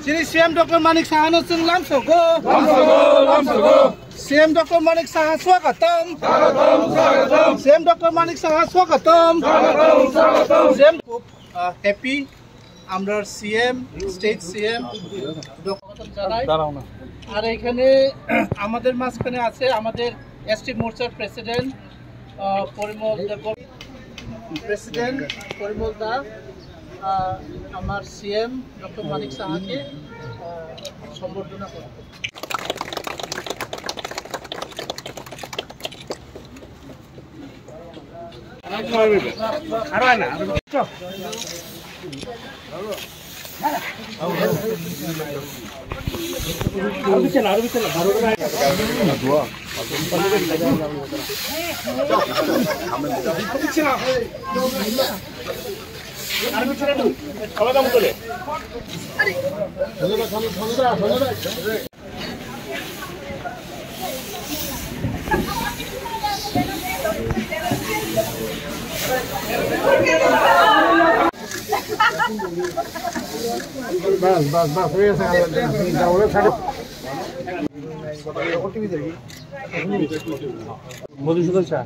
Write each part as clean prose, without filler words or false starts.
Jadi CM Dr. Manik Saha Nusung Lamsogo. CM Dr. Manik Saha Swagatam. CM Dr. Manik Saha Swagatam. CM happy. আমরা CM state CM আর এখানে আমাদের মাঝখানে আছে আমাদের ST মোর্চার president Parimal দা আমার সিএম ডক্টর মানিক সাহাকে সম্বর্ধনা করতে बस ये Madhusudan Shah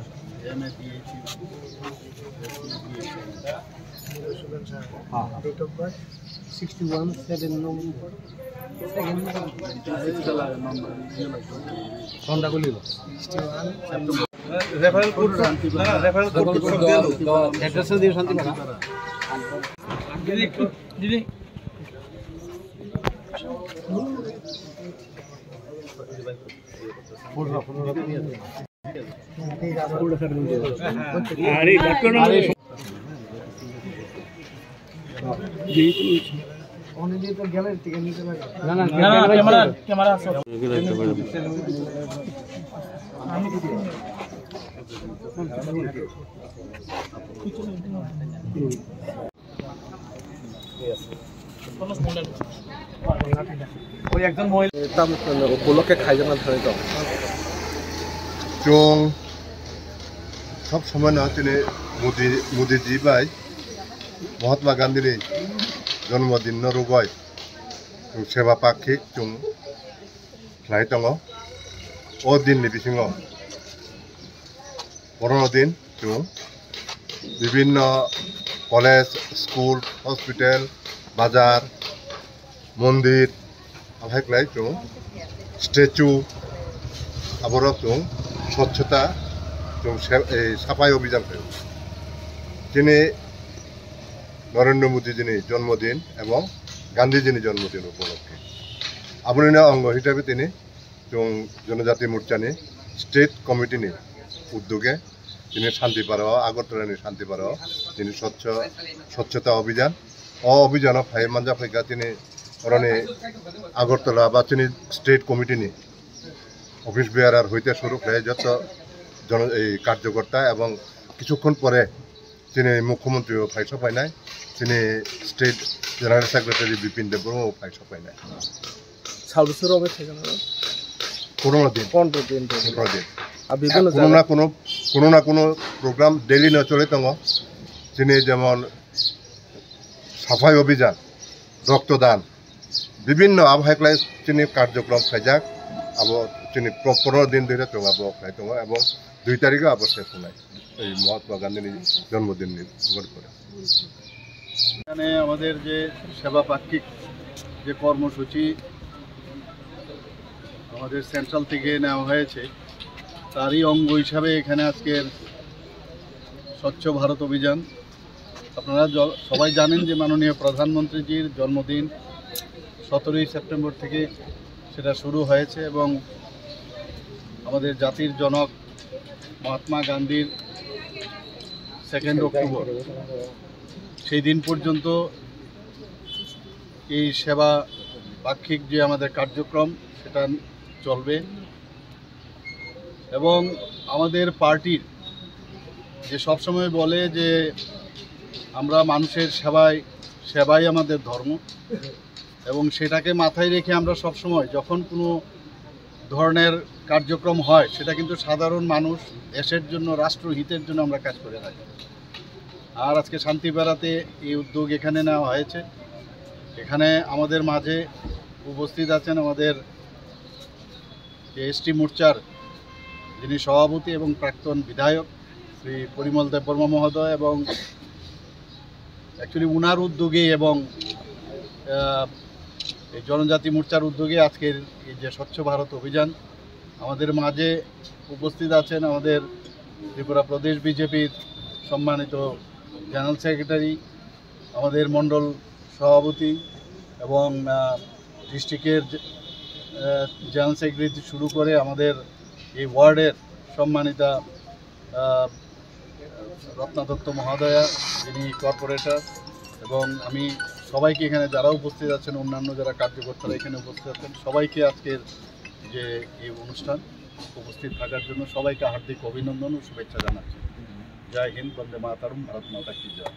date of birth 61 7 नवंबर सन्डा को लियो 61 referral code referral code address दियो शांति बना दीदी উপলক্ষে খাইজানা ধরিত जों सब समय दिनै मोदीजी बाय महात्मा गान्धीनि जन्मदिन रुगाय सेवा पाक्षिक जों खालाय दङ अ दिननि बिथिङाव बर'नो दिन जों विभिन्न कलेज स्कुल हस्पिटाल बाजार मन्दिर आमफ्राय जों स्टेचु आबरक जों स्वच्छता जों साफाई अभियान दिनै नरेंद्र मोदीजीनि जन्मदिन एवं गांधीजीनि जन्मदिन उपलक्षे आबुनिनो अंग हिसाबै दिनै जों जनजाति मोर्चानि स्टेट कमिटिनि उद्योगे दिनै शान्तिपारायाव आगरतलानि शान्तिपारायाव दिनै स्वच्छता अभियान अभियानाव फाय मानजा फैगा दिनै अरनि आगरतला बा दिनै स्टेट कमिटिनि অফিস বেয়ারার হইতে শুরু করে যত কার্যকর্তা এবং কিছুক্ষণ পরে তিনি মুখ্যমন্ত্রী ফাইস পাইনায় তিনি state general secretary Bipin Debbarma ফাইস পাইনায় কোনো না কোনো প্রোগ্রাম ডেইলি না চলে দङ তিনি যেমন সাফাই অভিযান রক্তদান বিভিন্ন আবহাওয়া তিনি কার্যক্রম খাইজাক আবো তিনি 15 दिन ধরে তোঙা বকলাই দङ এবং 2 তারিখে আবার শেষ হয় এই মহাত্মা গান্ধীর জন্মদিন উপলক্ষে করে এখানে আমাদের যে সেবা পাক্ষিক যে কর্মসূচি আমাদের সেন্ট্রাল থেকে নেওয়া হয়েছে তারই অঙ্গ হিসাবে এখানে আজকের স্বচ্ছ ভারত অভিযান আপনারা সবাই জানেন যে মাননীয় প্রধানমন্ত্রীজির জন্মদিন 17 সেপ্টেম্বর থেকে সেটা শুরু হয়েছে এবং আমাদের জাতির জনক মহাত্মা গান্ধীর 2 অক্টোবর সেই দিন পর্যন্ত এই সেবা পাক্ষিক যে আমাদের কার্যক্রম সেটা চলবে এবং আমাদের পার্টির যে সবসময় বলে যে আমরা মানুষের সেবাই আমাদের ধর্ম এবং সেটাকে মাথায় রেখে আমরা সব সময় যখন কোনো ধরনের কার্যক্রম হয় সেটা কিন্তু সাধারণ মানুষ দেশের জন্য রাষ্ট্রহিতের জন্য আমরা কাজ করে থাকি। আর আজকে শান্তিপাড়াতে এই উদ্যোগ এখানে নেওয়া হয়েছে। এখানে আমাদের মাঝে উপস্থিত আছেন আমাদের এসটি মোর্চার যিনি সভাপতি এবং প্রাক্তন বিধায়ক শ্রী পরিমল দেববর্মা মহোদয়, এবং অ্যাকচুয়ালি উনার উদ্যোগে এবং এই জনজাতি মোর্চার উদ্যোগে আজকের এই যে স্বচ্ছ ভারত অভিযান, আমাদের মাঝে উপস্থিত আছেন আমাদের ত্রিপুরা প্রদেশ বিজেপির সম্মানিত জেনারেল সেক্রেটারি, আমাদের মণ্ডল সভাপতি এবং ডিস্ট্রিক্টের জেনারেল সেক্রেটারি শুরু করে আমাদের এই ওয়ার্ডের সম্মানিতা রত্না দত্ত মহোদয়া যিনি কর্পোরেটর, এবং আমি সবাইকে এখানে যারা উপস্থিত আছেন, অন্যান্য যারা কার্যকর্তারা এখানে উপস্থিত আছেন, সবাইকে আজকের যে এই অনুষ্ঠান উপস্থিত থাকার জন্য সবাইকে হার্দিক অভিনন্দন ও শুভেচ্ছা জানাচ্ছি। জয় হিন্দ, বন্দে মাতরম, ভারত মাতা কি জয়।